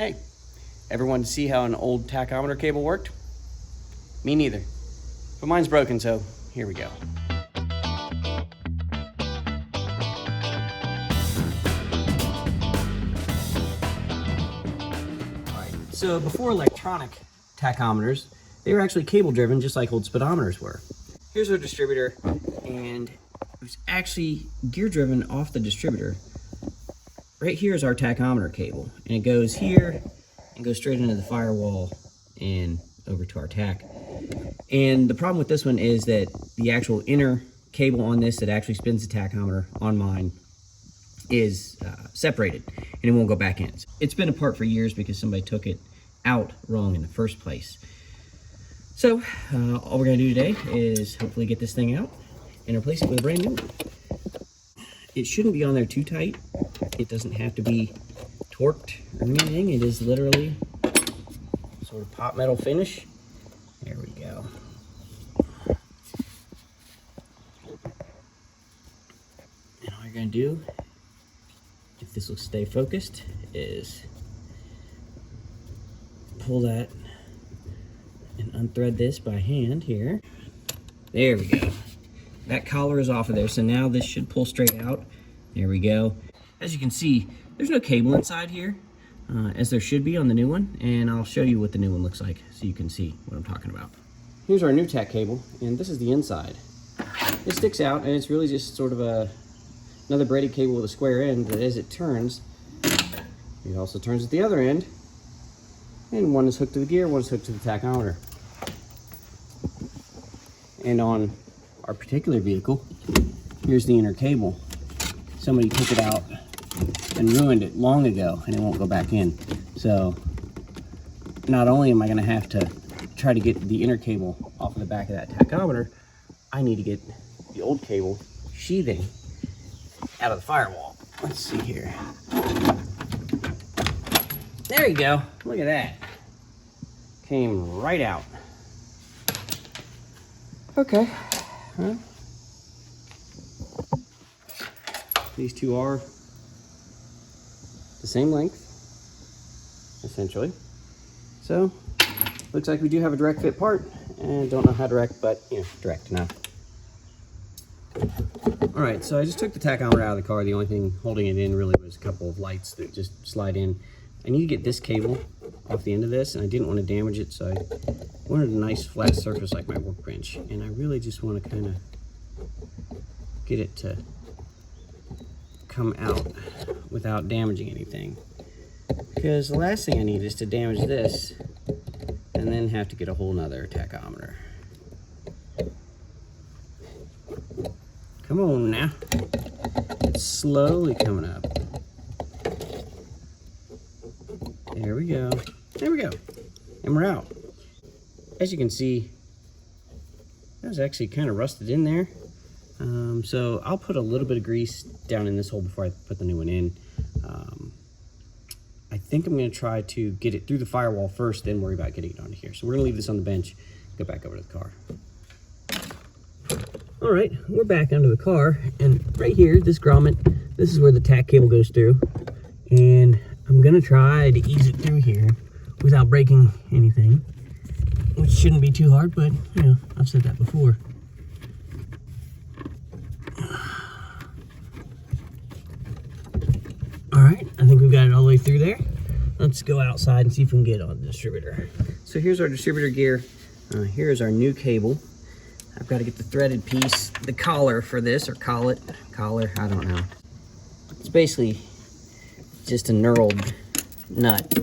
Hey, ever wanted to see how an old tachometer cable worked? Me neither. But mine's broken, so here we go. Alright, so before electronic tachometers, they were actually cable driven just like old speedometers were. Here's our distributor, and it was actually gear driven off the distributor. Right here is our tachometer cable, and it goes here and goes straight into the firewall and over to our tack. And the problem with this one is that the actual inner cable on this that actually spins the tachometer on mine is separated, and it won't go back in. It's been apart for years because somebody took it out wrong in the first place. So all we're gonna do today is hopefully get this thing out and replace it with a brand new one. It shouldn't be on there too tight. It doesn't have to be torqued or anything. It is literally sort of pot metal finish. There we go. And all you're gonna do, if this will stay focused, is pull that and unthread this by hand here. There we go. That collar is off of there, so now this should pull straight out. There we go. As you can see, there's no cable inside here, as there should be on the new one, and I'll show you what the new one looks like so you can see what I'm talking about. Here's our new tack cable, and this is the inside. It sticks out, and it's really just sort of another braided cable with a square end that as it turns, it also turns at the other end, and one is hooked to the gear, one is hooked to the tachometer. And on our particular vehicle, here's the inner cable. Somebody took it out and ruined it long ago, and it won't go back in. So not only am I going to have to try to get the inner cable off of the back of that tachometer, I need to get the old cable sheathing out of the firewall. Let's see here. There you go. Look at that. Came right out. Okay. Well, these two are the same length, essentially. So, looks like we do have a direct fit part, and don't know how direct, but, you know, direct enough. All right, so I just took the tachometer out of the car. The only thing holding it in really was a couple of lights that just slide in. I need to get this cable off the end of this, and I didn't want to damage it, so I wanted a nice flat surface like my workbench, and I really just want to kind of get it to come out without damaging anything, because the last thing I need is to damage this and then have to get a whole nother tachometer. Come on now, it's slowly coming up. There we go. There we go. And we're out. As you can see, that was actually kind of rusted in there. So I'll put a little bit of grease down in this hole before I put the new one in. I think I'm going to try to get it through the firewall first, then worry about getting it onto here. So we're going to leave this on the bench, go back over to the car. All right, we're back under the car, and right here, this grommet, this is where the tack cable goes through. And I'm going to try to ease it through here without breaking anything, which shouldn't be too hard, but, you know, I've said that before. All right, I think we've got it all the way through there. Let's go outside and see if we can get it on the distributor. So here's our distributor gear. Here's our new cable. I've got to get the threaded piece, the collar for this, or collar, I don't know. It's basically just a knurled nut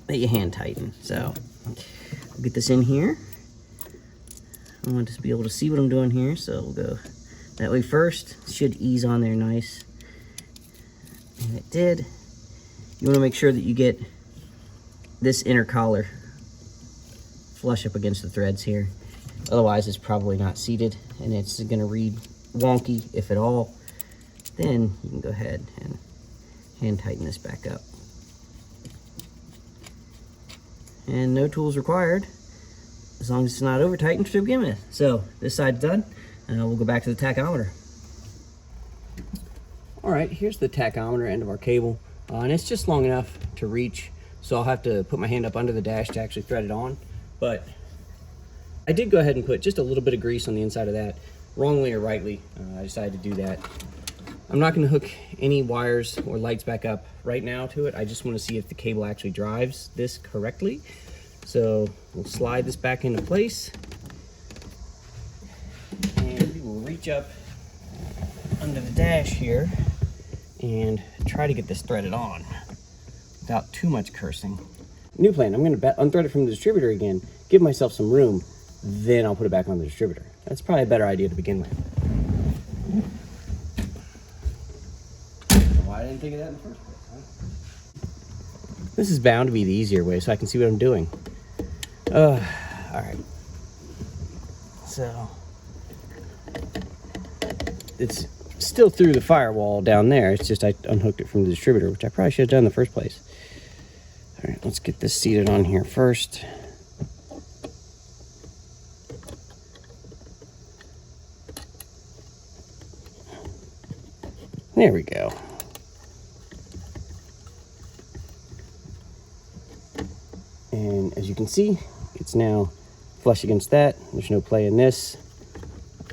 that you hand tighten. So I'll get this in here. I want to be able to see what I'm doing here, so we'll go that way first. It should ease on there nice. And it did. You want to make sure that you get this inner collar flush up against the threads here. Otherwise, it's probably not seated, and it's going to read wonky, if at all. Then you can go ahead and hand tighten this back up. And no tools required, as long as it's not over tightened to begin with. So this side's done, and we'll go back to the tachometer. All right, here's the tachometer end of our cable, and it's just long enough to reach so I'll have to put my hand up under the dash to actually thread it on. But I did go ahead and put just a little bit of grease on the inside of that, wrongly or rightly. I decided to do that. I'm not going to hook any wires or lights back up right now to it. I just want to see if the cable actually drives this correctly. So we'll slide this back into place, and we will reach up under the dash here and try to get this threaded on without too much cursing. New plan, I'm going to unthread it from the distributor again, give myself some room, then I'll put it back on the distributor. That's probably a better idea to begin with. Why I didn't think of that in the first place, huh? This is bound to be the easier way so I can see what I'm doing. All right. So it's still through the firewall down there. It's just I unhooked it from the distributor, which I probably should have done in the first place. All right, let's get this seated on here first. There we go. And as you can see, it's now flush against that. There's no play in this.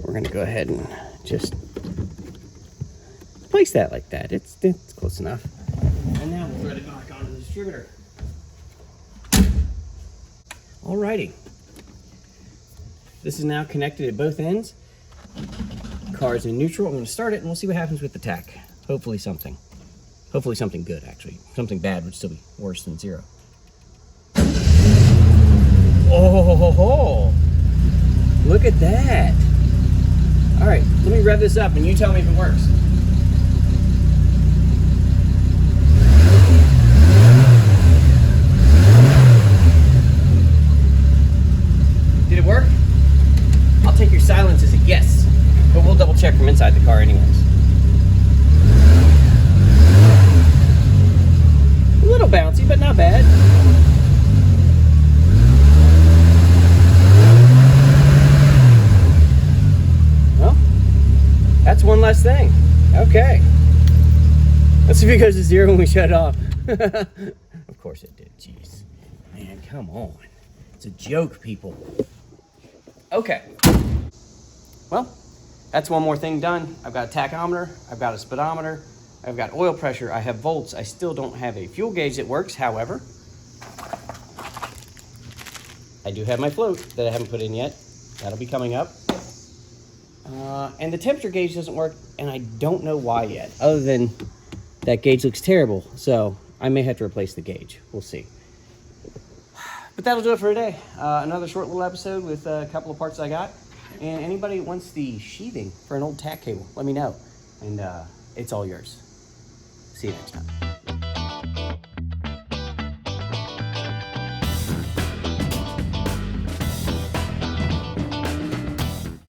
We're gonna go ahead and just place that like that. It's close enough. And now we'll thread it back onto the distributor. Alrighty. This is now connected at both ends. Car's in neutral. I'm going to start it and we'll see what happens with the tach. Hopefully something good, actually. Something bad would still be worse than zero. Oh, look at that. All right, let me rev this up and you tell me if it works. Did it work? I'll take your silence as a yes, but we'll double check from inside the car anyways. A little bouncy, but not bad. Well, that's one less thing. Okay. Let's see if it goes to zero when we shut it off. Of course it did, jeez. Man, come on. It's a joke, people. Okay. Well, that's one more thing done. I've got a tachometer, I've got a speedometer, I've got oil pressure, I have volts. I still don't have a fuel gauge that works, however. I do have my float that I haven't put in yet. That'll be coming up. And the temperature gauge doesn't work, and I don't know why yet, other than that gauge looks terrible, so I may have to replace the gauge. We'll see. But that'll do it for today. Another short little episode with a couple of parts I got. And anybody wants the sheathing for an old tack cable, let me know. And it's all yours. See you next time.